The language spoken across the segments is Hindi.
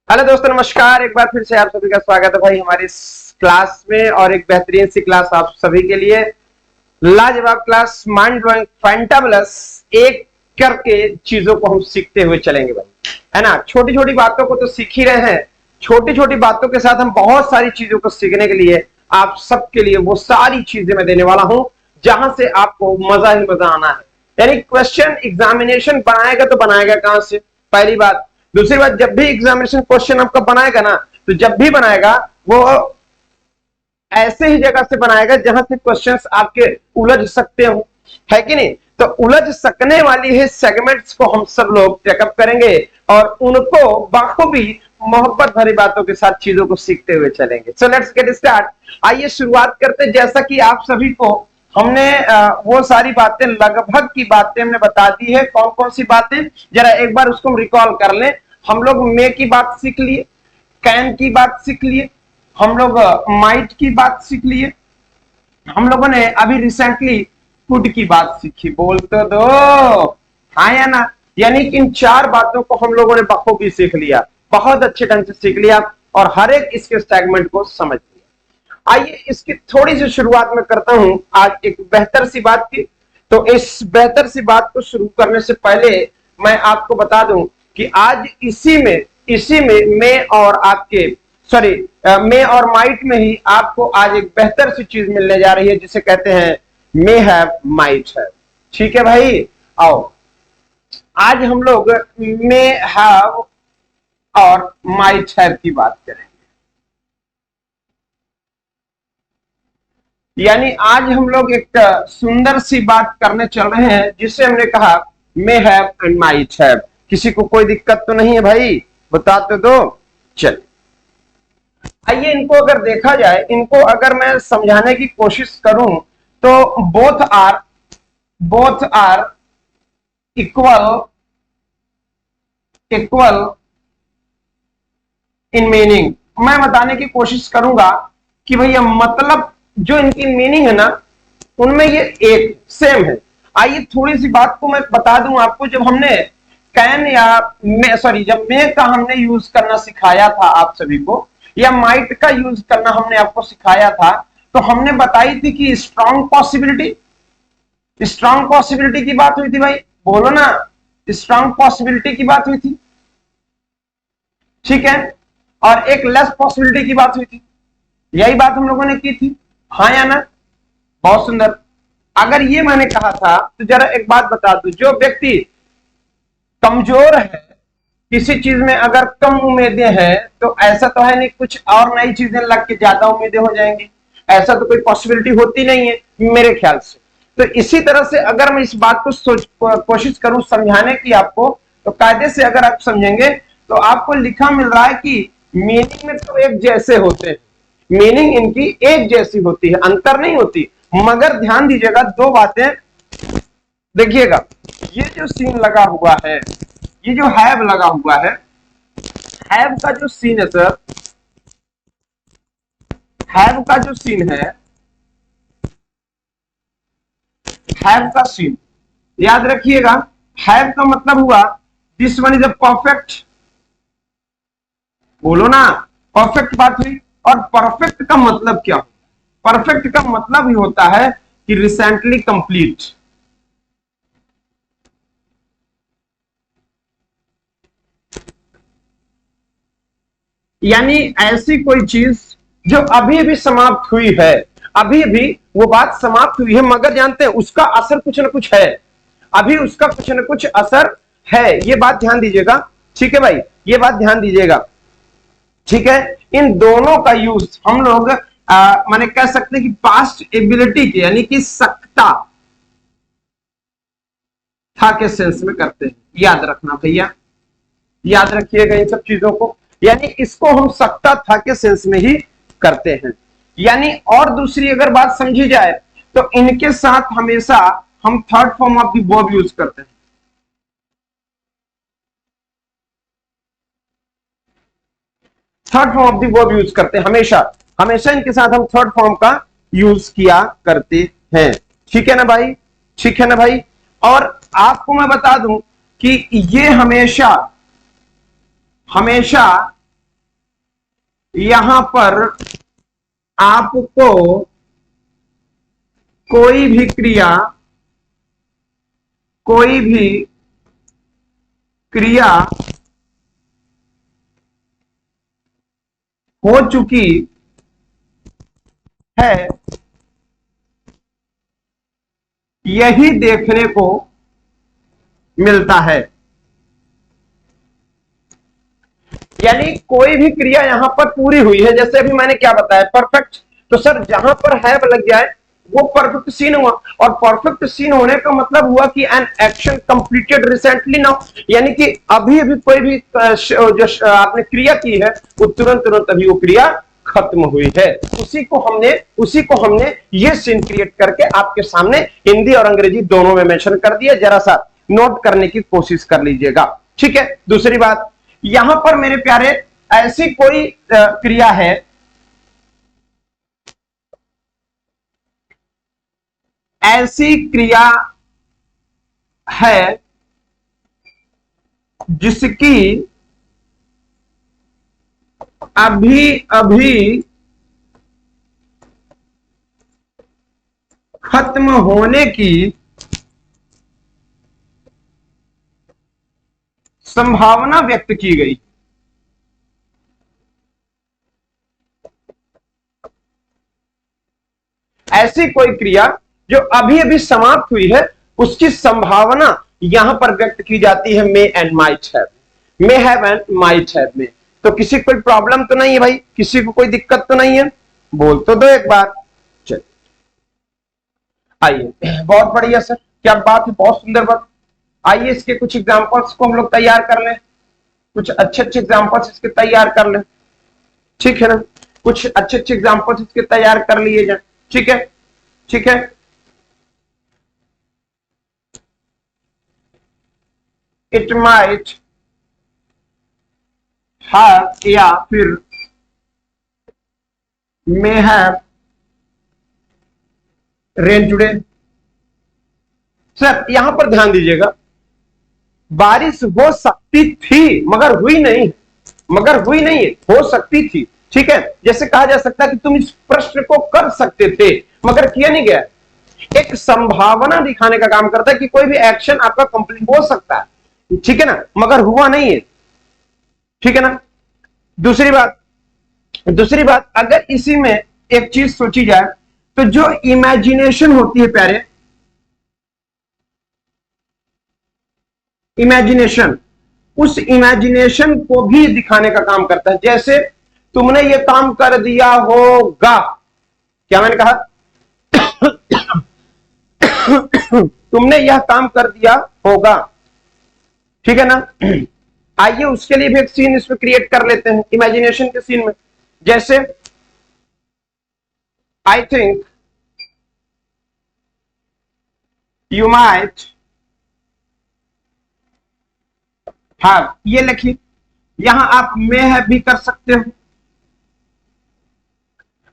हेलो दोस्तों, नमस्कार। एक बार फिर से आप सभी का स्वागत है भाई हमारी इस क्लास में। और एक बेहतरीन सी क्लास आप सभी के लिए, लाजवाब क्लास, माइंड ब्लोइंग, फैंटाबुलस। एक करके चीजों को हम सीखते हुए चलेंगे भाई, है ना। छोटी छोटी बातों को तो सीख ही रहे हैं, छोटी छोटी बातों के साथ हम बहुत सारी चीजों को सीखने के लिए आप सबके लिए वो सारी चीजें मैं देने वाला हूं जहां से आपको मजा ही मजा आना है। यानी क्वेश्चन एग्जामिनेशन बनाएगा तो बनाएगा कहां से, पहली बात। दूसरी बात, जब भी एग्जामिनेशन क्वेश्चन आपका बनाएगा ना, तो जब भी बनाएगा वो ऐसे ही जगह से बनाएगा जहां से क्वेश्चंस आपके उलझ सकते हो, है कि नहीं। तो उलझ सकने वाली है सेगमेंट्स को हम सब लोग टेकअप करेंगे और उनको बाखूबी मोहब्बत भरी बातों के साथ चीजों को सीखते हुए चलेंगे। So let's get start. आइए शुरुआत करते। जैसा कि आप सभी को हमने वो सारी बातें, लगभग की बातें हमने बता दी है। कौन कौन सी बातें, जरा एक बार उसको रिकॉल कर लें। हम लोग मे की बात सीख लिए, कैन की बात सीख लिए, हम लोग माइट की बात सीख लिए, हम लोगों ने अभी रिसेंटली फूड की बात सीखी। बोल तो दो, हाँ या ना। यानी कि इन चार बातों को हम लोगों ने बखूबी सीख लिया, बहुत अच्छे ढंग से सीख लिया और हर एक इसके सेगमेंट को समझ लिया। आइए इसकी थोड़ी सी शुरुआत में करता हूं आज एक बेहतर सी बात की। तो इस बेहतर सी बात को शुरू करने से पहले मैं आपको बता दूं कि आज इसी में मैं और आपके मे और माइट में ही आपको आज एक बेहतर सी चीज मिलने जा रही है जिसे कहते हैं मे हैव माइट हैव। ठीक है भाई, आओ आज हम लोग मे हैव और माइट हैव की बात करेंगे। यानी आज हम लोग एक सुंदर सी बात करने चल रहे हैं जिसे हमने कहा मे हैव एंड माइट हैव। किसी को कोई दिक्कत तो नहीं है भाई, बताते दो। चल आइए इनको अगर देखा जाए, इनको अगर मैं समझाने की कोशिश करूं तो both are equal in meaning. मैं बताने की कोशिश करूंगा कि भैया मतलब जो इनकी मीनिंग है ना, उनमें ये एक सेम है। आइए थोड़ी सी बात को मैं बता दूं आपको। जब हमने कैन या जब मे का हमने यूज करना सिखाया था आप सभी को, या माइट का यूज करना हमने आपको सिखाया था, तो हमने बताई थी कि स्ट्रॉन्ग पॉसिबिलिटी की बात हुई थी भाई। बोलो ना, स्ट्रॉन्ग पॉसिबिलिटी की बात हुई थी, ठीक है। और एक लेस पॉसिबिलिटी की बात हुई थी, यही बात हम लोगों ने की थी, हाँ या ना। बहुत सुंदर। अगर ये मैंने कहा था तो जरा एक बात बता दूं, जो व्यक्ति कमजोर है, किसी चीज में अगर कम उम्मीदें हैं, तो ऐसा तो है नहीं कुछ और नई चीजें लग के ज्यादा उम्मीदें हो जाएंगी। ऐसा तो कोई पॉसिबिलिटी होती नहीं है मेरे ख्याल से। तो इसी तरह से अगर मैं इस बात को कोशिश करूं समझाने की आपको, तो कायदे से अगर आप समझेंगे तो आपको लिखा मिल रहा है कि मीनिंग में तो एक जैसे होते हैं, मीनिंग इनकी एक जैसी होती है, अंतर नहीं होती। मगर ध्यान दीजिएगा, दो बातें देखिएगा। ये जो सीन लगा हुआ है, ये जो हैव लगा हुआ है, हैव का जो सीन है सर, हैव का जो सीन है, हैव का सीन याद रखिएगा। हैव का मतलब हुआ this one is a perfect. बोलो ना, परफेक्ट बात हुई। और परफेक्ट का मतलब क्या? परफेक्ट का मतलब ही होता है कि रिसेंटली कंप्लीट। यानी ऐसी कोई चीज जो अभी भी समाप्त हुई है, अभी भी वो बात समाप्त हुई है, मगर जानते हैं उसका असर कुछ ना कुछ है, अभी उसका कुछ ना कुछ असर है। ये बात ध्यान दीजिएगा, ठीक है भाई, ये बात ध्यान दीजिएगा, ठीक है। इन दोनों का यूज हम लोग माने कह सकते हैं कि पास्ट एबिलिटी के, यानी कि सकता था के सेंस में करते हैं। याद रखना भैया, याद रखिएगा इन सब चीजों को। यानी इसको हम सकता था के सेंस में ही करते हैं। यानी और दूसरी अगर बात समझी जाए तो इनके साथ हमेशा हम third form of the verb use करते हैं। Third form of the verb use करते हैं हमेशा, हमेशा इनके साथ हम थर्ड फॉर्म का यूज किया करते हैं। ठीक है ना भाई, ठीक है ना भाई। और आपको मैं बता दूं कि ये हमेशा यहां पर आपको कोई भी क्रिया हो चुकी है यही देखने को मिलता है। यानी कोई भी क्रिया यहां पर पूरी हुई है, जैसे अभी मैंने क्या बताया परफेक्ट, तो सर जहां पर हैव लग जाए वो परफेक्ट सीन हुआ, और परफेक्ट सीन होने का मतलब हुआ कि an action completed recently now, यानी कि अभी अभी कोई भी जो आपने क्रिया की है वो तुरंत तुरंत अभी वो क्रिया खत्म हुई है। उसी को हमने ये सीन क्रिएट करके आपके सामने हिंदी और अंग्रेजी दोनों में मेंशन कर दिया, जरा सा नोट करने की कोशिश कर लीजिएगा। ठीक है, दूसरी बात, यहां पर मेरे प्यारे ऐसी कोई क्रिया है, ऐसी क्रिया है जिसकी अभी अभी खत्म होने की संभावना व्यक्त की गई। ऐसी कोई क्रिया जो अभी अभी समाप्त हुई है उसकी संभावना यहां पर व्यक्त की जाती है may and might have, may have and might have में। तो किसी कोई प्रॉब्लम तो नहीं है भाई, किसी को कोई दिक्कत तो नहीं है, बोल तो दो एक बार। चलिए आइए, बहुत बढ़िया सर, क्या बात है, बहुत सुंदर बात। आइए इसके कुछ एग्जांपल्स को हम लोग तैयार कर लें, कुछ अच्छे अच्छे एग्जांपल्स इसके तैयार कर लें। ठीक है ना, कुछ अच्छे अच्छे एग्जांपल्स इसके तैयार कर लिए जाए। ठीक है, ठीक है। इट माइट हैव या फिर may have rain today. Sir यहां पर ध्यान दीजिएगा, बारिश हो सकती थी मगर हुई नहीं, मगर हुई नहीं, हो सकती थी। ठीक है, जैसे कहा जा सकता है कि तुम इस प्रश्न को कर सकते थे मगर किया नहीं गया। एक संभावना दिखाने का काम करता है कि कोई भी एक्शन आपका कंप्लीट हो सकता है, ठीक है ना, मगर हुआ नहीं है। ठीक है ना, दूसरी बात अगर इसी में एक चीज सोची जाए तो जो इमेजिनेशन होती है प्यारे, इमेजिनेशन, उस इमेजिनेशन को भी दिखाने का काम करता है। जैसे तुमने ये काम कर दिया होगा, क्या मैंने कहा तुमने यह काम कर दिया होगा, ठीक है ना। आइए उसके लिए भी एक सीन इसमें क्रिएट कर लेते हैं इमेजिनेशन के सीन में। जैसे I think you might have, ये लिखिए, यहां आप मे हैव भी कर सकते हो।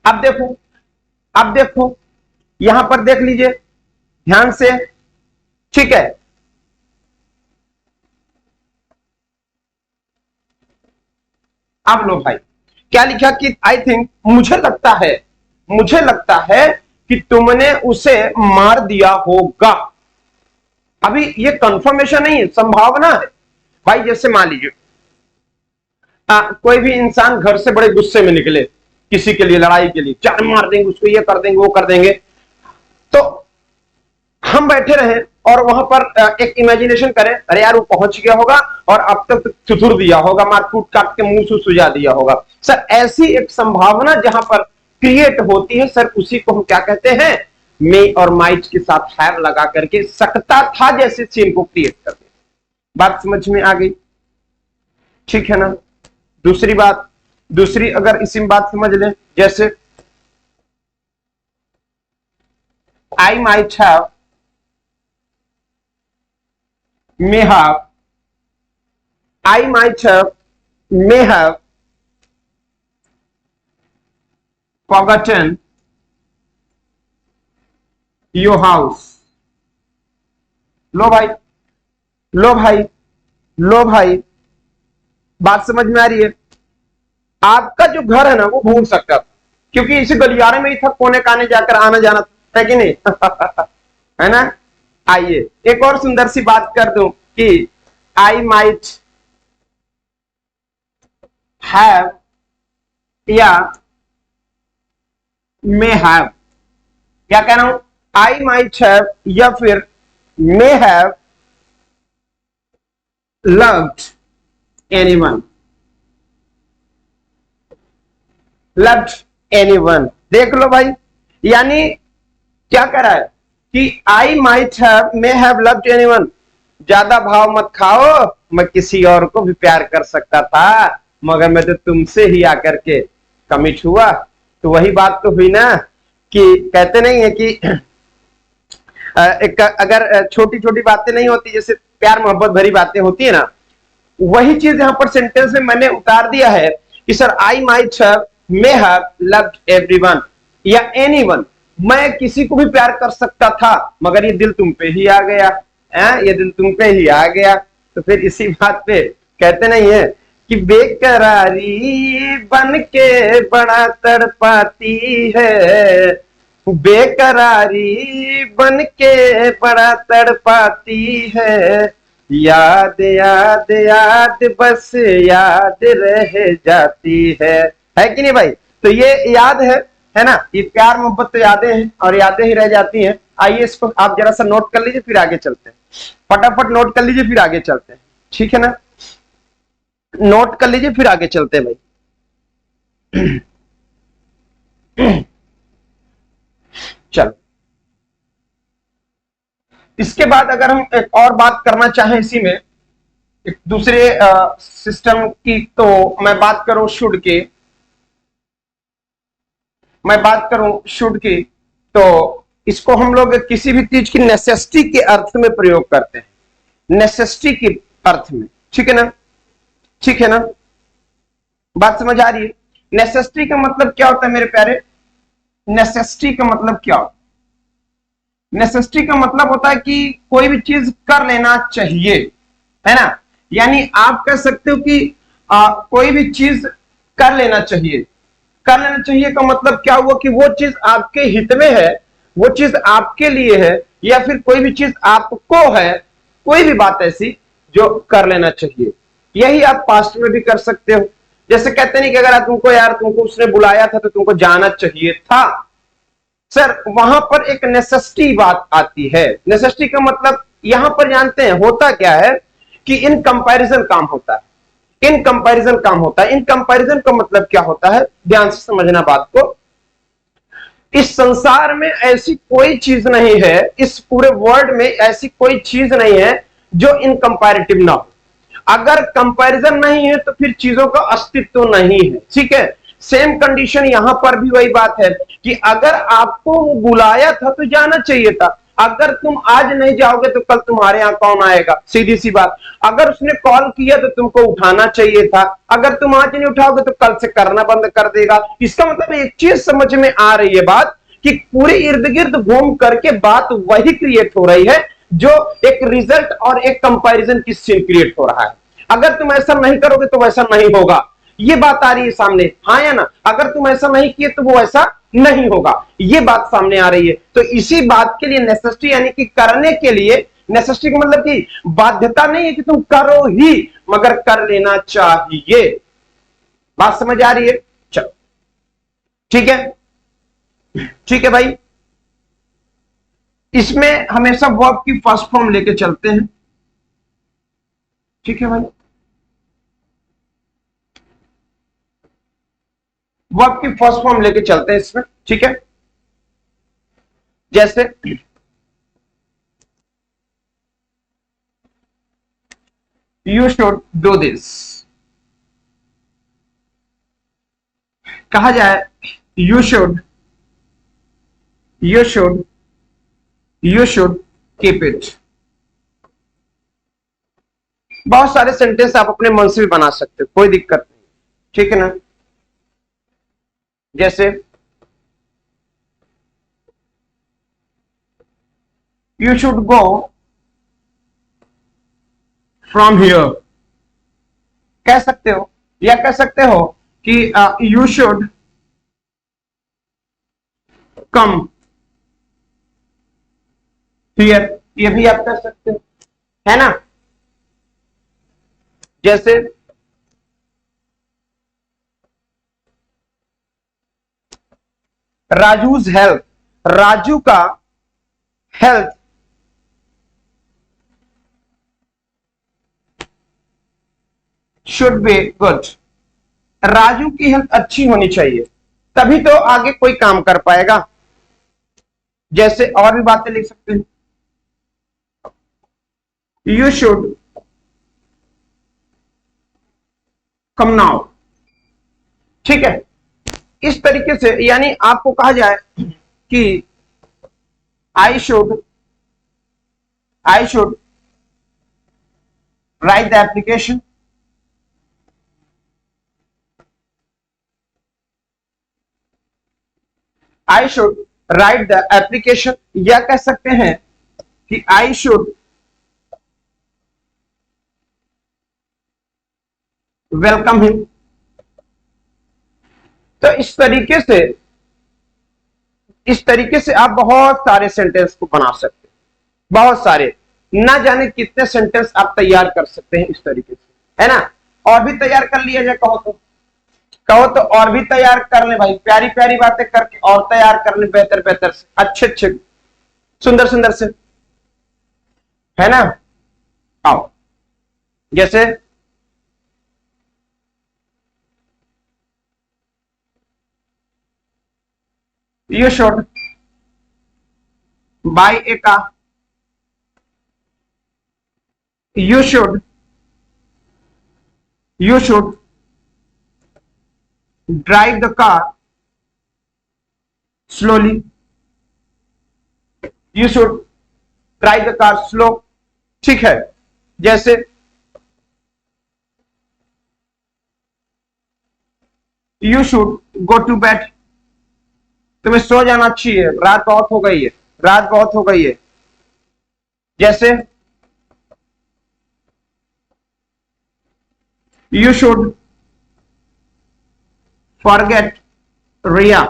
अब देखो यहां पर देख लीजिए ध्यान से, ठीक है। अब लो भाई, क्या लिखा कि आई थिंक, मुझे लगता है कि तुमने उसे मार दिया होगा। अभी ये कंफर्मेशन नहीं है, संभावना है भाई। जैसे मान लीजिए कोई भी इंसान घर से बड़े गुस्से में निकले किसी के लिए, लड़ाई के लिए, चार मार देंगे उसको, ये कर देंगे वो कर देंगे, तो हम बैठे रहे और वहां पर एक इमेजिनेशन करें, अरे यार वो पहुंच गया होगा और अब तक थुथुर दिया होगा, मारकूट काट के मुंह से सुझा दिया होगा। सर ऐसी एक संभावना जहां पर क्रिएट होती है सर, उसी को हम क्या कहते हैं, मे और माइट के साथ हैव लगा करके सकता था जैसे सीन को क्रिएट कर दे। बात समझ में आ गई, ठीक है ना। दूसरी अगर इसी में बात समझ लें, जैसे I might have, may have, I might have, may have forgotten your house। लो भाई, लो भाई, लो भाई, बात समझ में आ रही है। आपका जो घर है ना वो भूल सकता था, क्योंकि इसी गलियारे में ही था, कोने काने जाकर आना जाना था कि नहीं है ना। आइए एक और सुंदर सी बात कर दूं कि आई माइट हैव या मे हैव, क्या कह रहा हूं, आई माइट हैव या फिर may have loved anyone, loved anyone. देख लो भाई, यानी क्या कह रहा है कि I might have may have loved anyone, ज्यादा भाव मत खाओ, मैं किसी और को भी प्यार कर सकता था, मगर मैं तो तुमसे ही आकर के कमिट हुआ। तो वही बात तो हुई ना कि कहते नहीं है कि एक अगर छोटी छोटी बातें नहीं होती, जैसे प्यार मोहब्बत भरी बातें होती है ना, वही चीज यहां पर सेंटेंस में मैंने उतार दिया है कि sir I might have may have loved everyone या एनीवन, मैं किसी को भी प्यार कर सकता था मगर ये दिल तुम पे ही आ गया, ये दिल तुम पे ही आ गया। तो फिर इसी बात पे कहते नहीं है कि बेकरारी बन के बड़ा तड़पाती है, बेकरारी बन के बड़ा तड़पाती है, याद याद याद बस याद रह जाती है कि नहीं भाई। तो ये याद है ना, ये प्यार मोहब्बत तो यादें हैं और यादें ही रह जाती हैं। आइए इसको आप जरा सा नोट कर लीजिए, फिर आगे चलते हैं, फटाफट नोट कर लीजिए फिर आगे चलते हैं, ठीक है ना, नोट कर लीजिए फिर आगे चलते हैं भाई। चलो इसके बाद अगर हम एक और बात करना चाहें इसी में एक दूसरे सिस्टम की, तो मैं बात करूं शुड की, मैं बात करूं शुड की, तो इसको हम लोग किसी भी चीज की नेसेसिटी के अर्थ में प्रयोग करते हैं, नेसेसिटी के अर्थ में, ठीक है ना, ठीक है ना, बात समझ आ रही है। नेसेसिटी का मतलब क्या होता है मेरे प्यारे, नेसेसिटी का मतलब क्या होता है, नेसेसिटी का मतलब होता है कि कोई भी चीज कर लेना चाहिए, है ना, यानी आप कह सकते हो कि कोई भी चीज कर लेना चाहिए, कर लेना चाहिए का मतलब क्या हुआ कि वो चीज आपके हित में है, वो चीज आपके लिए है, या फिर कोई भी चीज आपको है, कोई भी बात ऐसी जो कर लेना चाहिए। यही आप पास्ट में भी कर सकते हो, जैसे कहते नहीं कि अगर तुमको यार तुमको उसने बुलाया था तो तुमको जाना चाहिए था, सर वहां पर एक नेसेसिटी बात आती है। नेसेसिटी का मतलब यहां पर जानते हैं होता क्या है कि इन कंपैरिजन काम होता है, इन कंपैरिजन काम होता है। इन कंपैरिजन का मतलब क्या होता है, ध्यान से समझना बात को। इस संसार में ऐसी कोई चीज नहीं है, इस पूरे वर्ल्ड में ऐसी कोई चीज नहीं है जो इनकंपैरेटिव ना हो। अगर कंपैरिजन नहीं है तो फिर चीजों का अस्तित्व नहीं है, ठीक है। सेम कंडीशन यहां पर भी वही बात है कि अगर आपको वो बुलाया था तो जाना चाहिए था, अगर तुम आज नहीं जाओगे तो कल तुम्हारे यहां कौन आएगा, सीधी सी बात। अगर उसने कॉल किया तो तुमको उठाना चाहिए था, अगर तुम आज नहीं उठाओगे तो कल से करना बंद कर देगा। इसका मतलब एक चीज समझ में आ रही है बात कि पूरे इर्द गिर्द घूम करके बात वही क्रिएट हो रही है जो एक रिजल्ट और एक कंपैरिजन की सीन क्रिएट हो रहा है। अगर तुम ऐसा नहीं करोगे तो वैसा नहीं होगा, ये बात आ रही है सामने, हाँ या ना। अगर तुम ऐसा नहीं किए तो वो ऐसा नहीं होगा, ये बात सामने आ रही है। तो इसी बात के लिए नेसेसिटी यानी कि करने के लिए, नेसेसिटी का मतलब कि बाध्यता नहीं है कि तुम करो ही, मगर कर लेना चाहिए। बात समझ आ रही है, चलो ठीक है, ठीक है भाई। इसमें हमेशा वर्ब की फर्स्ट फॉर्म लेके चलते हैं, ठीक है भाई, वर्ब की फर्स्ट फॉर्म लेके चलते हैं इसमें, ठीक है। जैसे यू शुड डू दिस, कहा जाए you should, you should, you should keep it. बहुत सारे सेंटेंस आप अपने मन से भी बना सकते हो, कोई दिक्कत नहीं, ठीक है ना। जैसे you should go from here, कह सकते हो, या कह सकते हो कि यू शुड कम हियर, ये भी आप कर सकते हो, है ना। जैसे राजूज हेल्थ, राजू का health should be good, Raju की हेल्थ अच्छी होनी चाहिए, तभी तो आगे कोई काम कर पाएगा। जैसे और भी बातें लिख सकते हैं, यू शुड कम नाउ, ठीक है। इस तरीके से यानी आपको कहा जाए कि I should write the application, I should write the application, या कह सकते हैं कि आई शुड वेलकम हिम। तो इस तरीके से आप बहुत सारे सेंटेंस को बना सकते हैं, बहुत सारे, ना जाने कितने सेंटेंस आप तैयार कर सकते हैं इस तरीके से, है ना। और भी तैयार कर लिया जाए, कहो तो और भी तैयार कर ले भाई, प्यारी प्यारी बातें करके और तैयार कर ले, बेहतर बेहतर से, अच्छे अच्छे, सुंदर सुंदर से, है ना। आओ, जैसे you should buy a car, you should drive the car slowly, you should drive the car slow, ठीक है। जैसे you should go to bed, तुम्हें सो जाना चाहिए, रात बहुत हो गई है, रात बहुत हो गई है। जैसे यू शुड फॉरगेट रिया,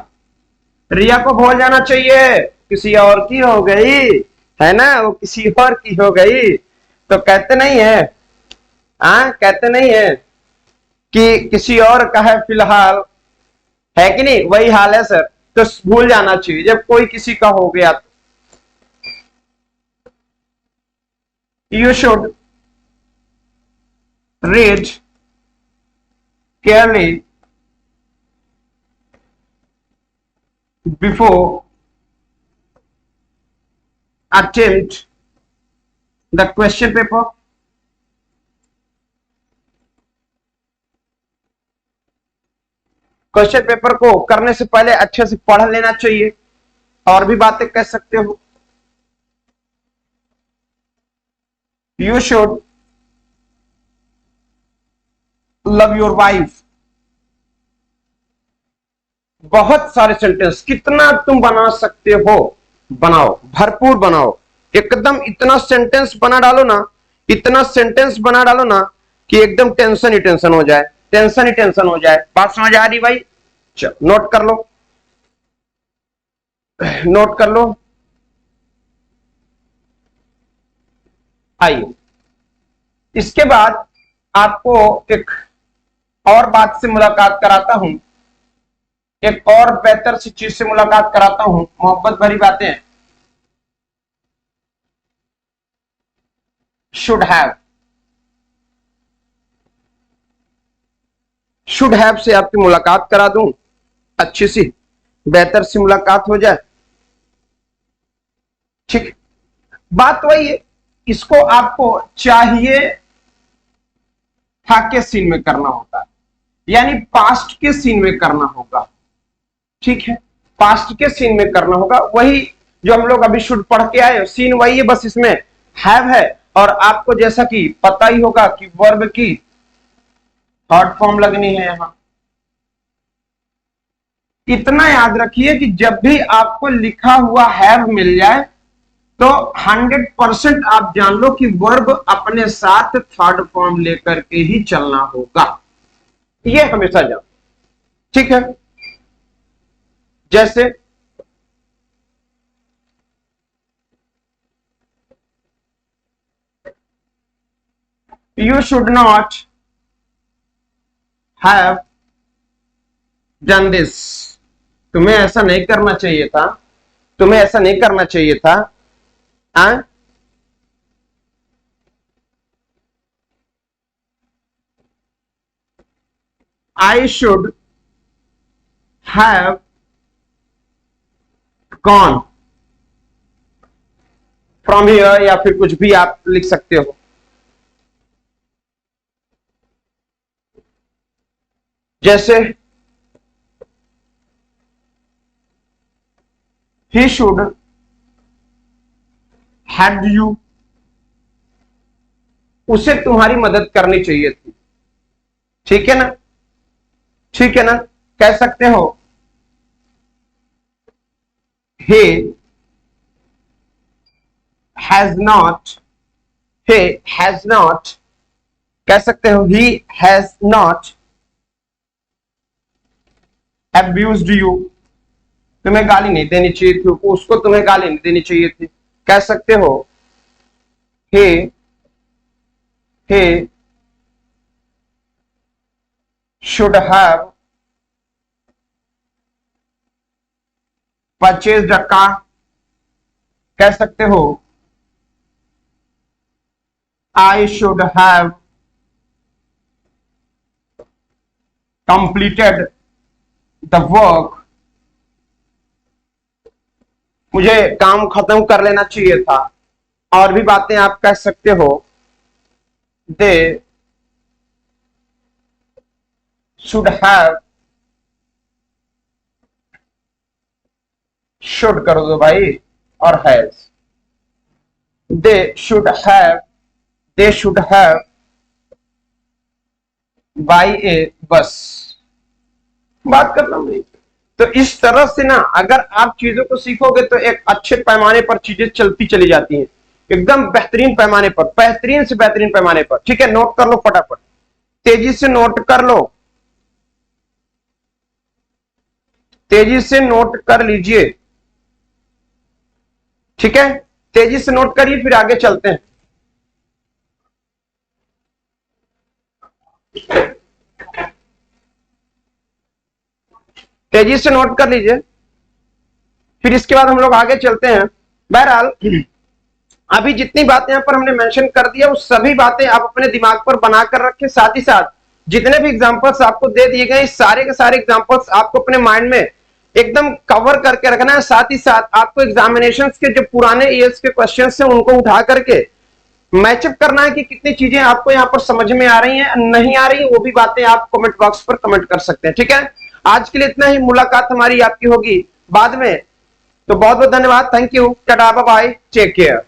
रिया को भूल जाना चाहिए, किसी और की हो गई, है ना, वो किसी और की हो गई। तो कहते नहीं है, कहते नहीं है कि किसी और का है फिलहाल, है कि नहीं, वही हाल है सर। तो भूल जाना चाहिए जब कोई किसी का हो गया। तो you should read केयरली before attempt the question paper, question paper को करने से पहले अच्छे से पढ़ लेना चाहिए। और भी बातें कह सकते हो, you should love your wife, बहुत सारे सेंटेंस, कितना तुम बना सकते हो बनाओ, भरपूर बनाओ, एकदम इतना सेंटेंस बना डालो ना, इतना सेंटेंस बना डालो ना कि एकदम टेंशन ही टेंशन हो जाए, टेंशन ही टेंशन हो जाए। बात समझ आ रही भाई? चलो नोट कर लो, नोट कर लो। आइए, इसके बाद आपको एक और बात से मुलाकात कराता हूं, एक और बेहतर सी चीज से मुलाकात कराता हूं, मोहब्बत भरी बातें। शुड हैव से आपकी मुलाकात करा दूं, अच्छी सी बेहतर सी मुलाकात हो जाए, ठीक। बात वही है, इसको आपको चाहिए था के सीन में करना होता है, यानी पास्ट के सीन में करना होगा, ठीक है, पास्ट के सीन में करना होगा। वही जो हम लोग अभी शुड पढ़ के आए, सीन वही है, बस इसमें हैव है। और आपको जैसा कि पता ही होगा कि वर्ब की थर्ड फॉर्म लगनी है यहां। इतना याद रखिए कि जब भी आपको लिखा हुआ हैव मिल जाए तो 100% आप जान लो कि वर्ब अपने साथ थर्ड फॉर्म लेकर के ही चलना होगा, ये हमेशा जान। ठीक है, जैसे you should not have done this, तुम्हें ऐसा नहीं करना चाहिए था, तुम्हें ऐसा नहीं करना चाहिए था। I should have gone from here, या फिर कुछ भी आप लिख सकते हो। जैसे he should had you, उसे तुम्हारी मदद करनी चाहिए थी। ठीक है ना, ठीक है ना, कह सकते हो he has not, he has not, कह सकते हो he has not abused you, तुम्हें गाली नहीं देनी चाहिए थी, उसको तुम्हें गाली नहीं देनी चाहिए थी। कह सकते हो he should have purchased a car, कह सकते हो I should have completed the work, मुझे काम खत्म कर लेना चाहिए था। और भी बातें आप कह सकते हो, they should have, should कर दो भाई और has, they should have buy a bus, बात करना नहीं। तो इस तरह से ना अगर आप चीजों को सीखोगे तो एक अच्छे पैमाने पर चीजें चलती चली जाती हैं, एकदम बेहतरीन पैमाने पर, बेहतरीन से बेहतरीन पैमाने पर। ठीक है, नोट कर लो फटाफट, तेजी से नोट कर लो, तेजी से नोट कर लीजिए। ठीक है, तेजी से नोट करिए, फिर आगे चलते हैं। तेजी से नोट कर लीजिए, फिर इसके बाद हम लोग आगे चलते हैं। बहरहाल अभी जितनी बातें यहां पर हमने मेंशन कर दिया, वो सभी बातें आप अपने दिमाग पर बनाकर रखें। साथ ही साथ जितने भी एग्जांपल्स आपको दे दिए गए, सारे के सारे एग्जांपल्स आपको अपने माइंड में एकदम कवर करके रखना है। साथ ही साथ आपको एग्जामिनेशंस के जो पुराने ईयर्स के क्वेश्चंस हैं उनको उठा करके मैचअप करना है कि कितनी चीजें आपको यहाँ पर समझ में आ रही हैं, नहीं आ रही, वो भी बातें आप कमेंट बॉक्स पर कमेंट कर सकते हैं। ठीक है, आज के लिए इतना ही, मुलाकात हमारी आपकी होगी बाद में। तो बहुत बहुत धन्यवाद, thank you, tata bye bye, take care.